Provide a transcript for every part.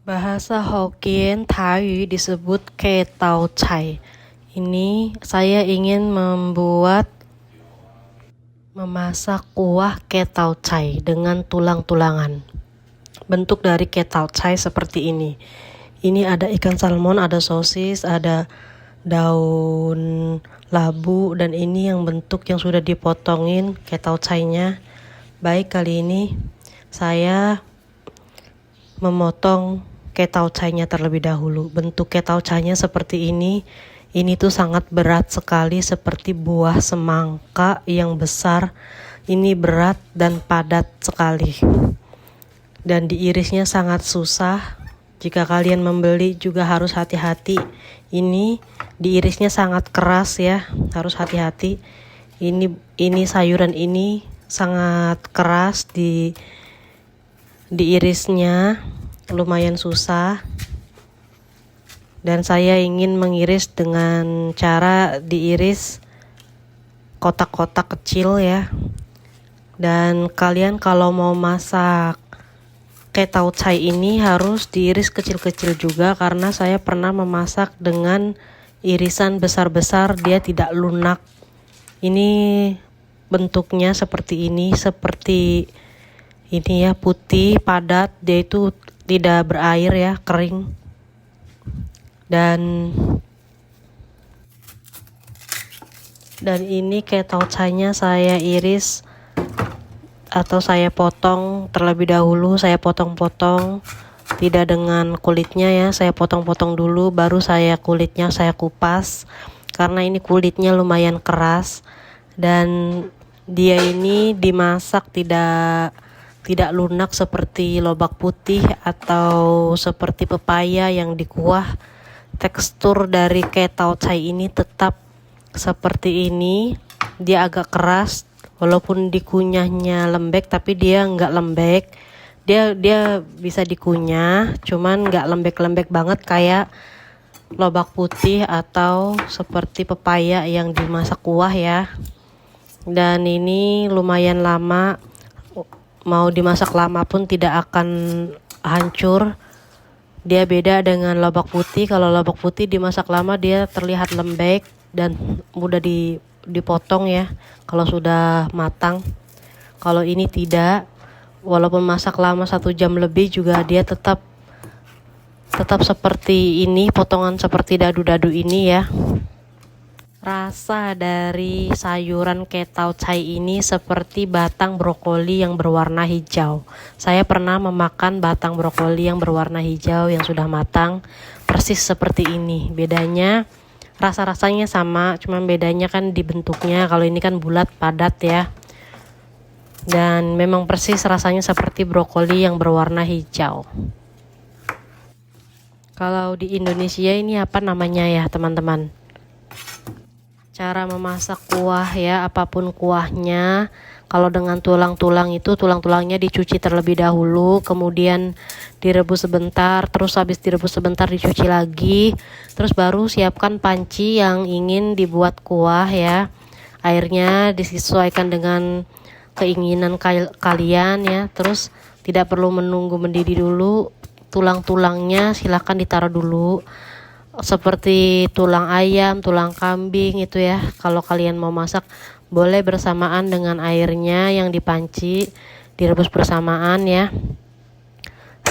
Bahasa Hokkien Taiyu disebut ke tau cai. Ini saya ingin memasak kuah ke tau cai dengan tulang-tulangan. Bentuk dari ke tau cai seperti ini. Ini ada ikan salmon, ada sosis, ada daun labu, dan ini yang bentuk yang sudah dipotongin ke tau cai-nya. Baik, kali ini saya memotong ke tau cai-nya terlebih dahulu. Bentuk ke tau cai-nya seperti ini. Ini tuh sangat berat sekali, seperti buah semangka yang besar. Ini berat dan padat sekali. Dan diirisnya sangat susah. Jika kalian membeli juga harus hati-hati. Ini diirisnya sangat keras ya, harus hati-hati. Ini sayuran ini sangat keras, diirisnya lumayan susah, dan saya ingin mengiris dengan cara diiris kotak-kotak kecil ya. Dan kalian kalau mau masak ke tau cai ini harus diiris kecil-kecil juga, karena saya pernah memasak dengan irisan besar-besar, dia tidak lunak. Ini bentuknya seperti ini ya, putih, padat, dia itu tidak berair ya, kering. Dan ini ke tau cai-nya saya iris atau saya potong terlebih dahulu. Saya potong-potong, tidak dengan kulitnya ya, saya potong-potong dulu, baru kulitnya saya kupas, karena ini kulitnya lumayan keras. Dan dia ini dimasak tidak lunak seperti lobak putih atau seperti pepaya yang dikuah. Tekstur dari ke tau cai ini tetap seperti ini. Dia agak keras, walaupun dikunyahnya lembek, tapi dia nggak lembek. Dia bisa dikunyah, cuman nggak lembek-lembek banget kayak lobak putih atau seperti pepaya yang dimasak kuah ya. Dan ini lumayan lama, mau dimasak lama pun tidak akan hancur. Dia beda dengan lobak putih. Kalau lobak putih dimasak lama dia terlihat lembek dan mudah dipotong ya kalau sudah matang. Kalau ini tidak, walaupun masak lama 1 jam lebih juga dia tetap seperti ini, potongan seperti dadu-dadu ini ya. Rasa dari sayuran ke tau cai ini seperti batang brokoli yang berwarna hijau. Saya pernah memakan batang brokoli yang berwarna hijau yang sudah matang, persis seperti ini. Bedanya rasa-rasanya sama, cuman bedanya kan di bentuknya. Kalau ini kan bulat padat ya. Dan memang persis rasanya seperti brokoli yang berwarna hijau. Kalau di Indonesia ini apa namanya ya teman-teman? Cara memasak kuah ya, apapun kuahnya. Kalau dengan tulang-tulang itu, tulang-tulangnya dicuci terlebih dahulu, kemudian direbus sebentar, terus habis direbus sebentar dicuci lagi, terus baru siapkan panci yang ingin dibuat kuah ya. Airnya disesuaikan dengan keinginan kalian ya. Terus tidak perlu menunggu mendidih dulu, tulang-tulangnya silakan ditaruh dulu. Seperti tulang ayam, tulang kambing itu ya. Kalau kalian mau masak boleh bersamaan dengan airnya yang dipanci, direbus bersamaan ya.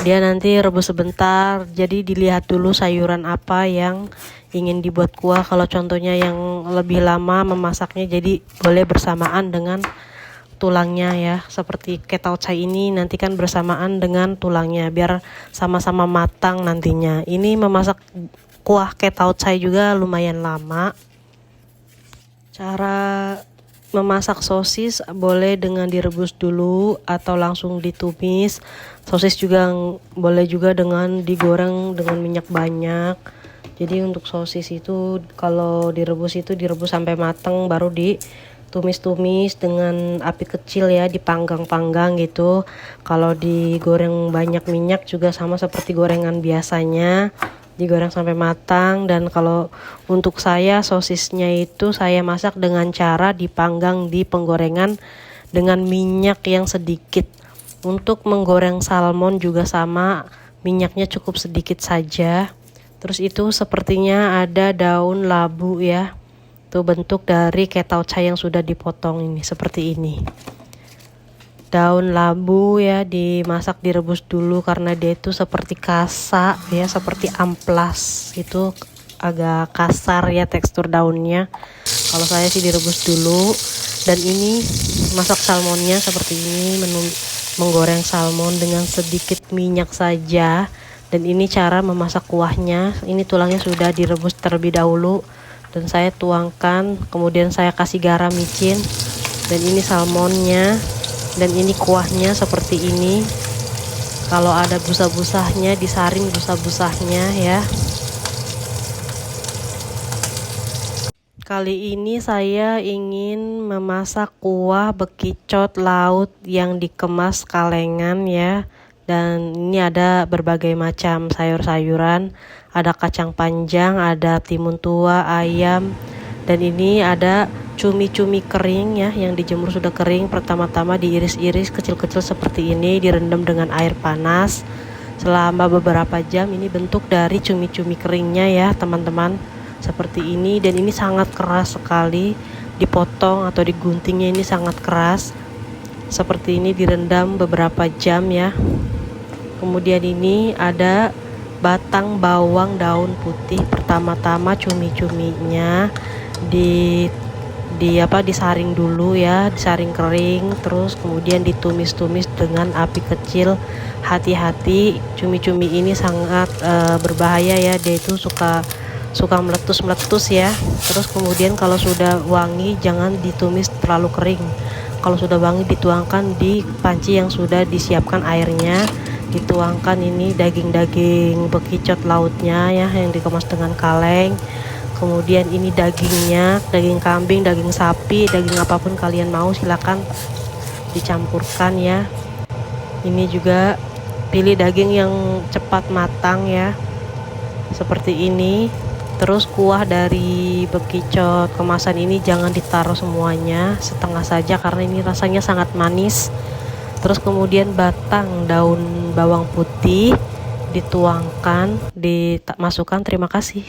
Dia nanti rebus sebentar, jadi dilihat dulu sayuran apa yang ingin dibuat kuah. Kalau contohnya yang lebih lama memasaknya, jadi boleh bersamaan dengan tulangnya ya. Seperti ke tau cai ini nanti kan bersamaan dengan tulangnya biar sama-sama matang nantinya. Ini memasak kuah ke tau cai juga lumayan lama. Cara memasak sosis boleh dengan direbus dulu atau langsung ditumis. Sosis juga boleh juga dengan digoreng dengan minyak banyak. Jadi untuk sosis itu kalau direbus sampai matang, baru ditumis-tumis dengan api kecil ya, dipanggang-panggang gitu. Kalau digoreng banyak minyak juga sama seperti gorengan biasanya, digoreng sampai matang. Dan kalau untuk saya sosisnya itu saya masak dengan cara dipanggang di penggorengan dengan minyak yang sedikit. Untuk menggoreng salmon juga sama, minyaknya cukup sedikit saja. Terus itu sepertinya ada daun labu ya. Itu bentuk dari ketaucai yang sudah dipotong ini, seperti ini. Daun labu ya dimasak, direbus dulu karena dia itu seperti kasa ya, seperti amplas. Itu agak kasar ya tekstur daunnya. Kalau saya sih direbus dulu. Dan ini masak salmonnya seperti ini, menggoreng salmon dengan sedikit minyak saja. Dan ini cara memasak kuahnya. Ini tulangnya sudah direbus terlebih dahulu dan saya tuangkan, kemudian saya kasih garam micin. Dan ini salmonnya, dan ini kuahnya seperti ini. Kalau ada busa-busanya disaring busa-busanya ya. Kali ini saya ingin memasak kuah bekicot laut yang dikemas kalengan ya. Dan ini ada berbagai macam sayur-sayuran, ada kacang panjang, ada timun tua, ayam, dan ini ada cumi-cumi kering ya, yang dijemur sudah kering. Pertama-tama diiris-iris kecil-kecil seperti ini, direndam dengan air panas selama beberapa jam. Ini bentuk dari cumi-cumi keringnya ya teman-teman, seperti ini. Dan ini sangat keras sekali, dipotong atau diguntingnya ini sangat keras. Seperti ini, direndam beberapa jam ya. Kemudian ini ada batang bawang daun putih. Pertama-tama cumi-cuminya disaring dulu ya, disaring kering, terus kemudian ditumis-tumis dengan api kecil. Hati-hati, cumi-cumi ini sangat berbahaya ya, dia itu suka meletus-meletus ya. Terus kemudian kalau sudah wangi jangan ditumis terlalu kering. Kalau sudah wangi dituangkan di panci yang sudah disiapkan airnya. Dituangkan ini daging-daging bekicot lautnya ya, yang dikemas dengan kaleng. Kemudian ini dagingnya, daging kambing, daging sapi, daging apapun kalian mau silakan dicampurkan ya. Ini juga pilih daging yang cepat matang ya, seperti ini. Terus kuah dari bekicot kemasan ini jangan ditaruh semuanya, setengah saja karena ini rasanya sangat manis. Terus kemudian batang daun bawang putih dituangkan, dimasukkan. Terima kasih.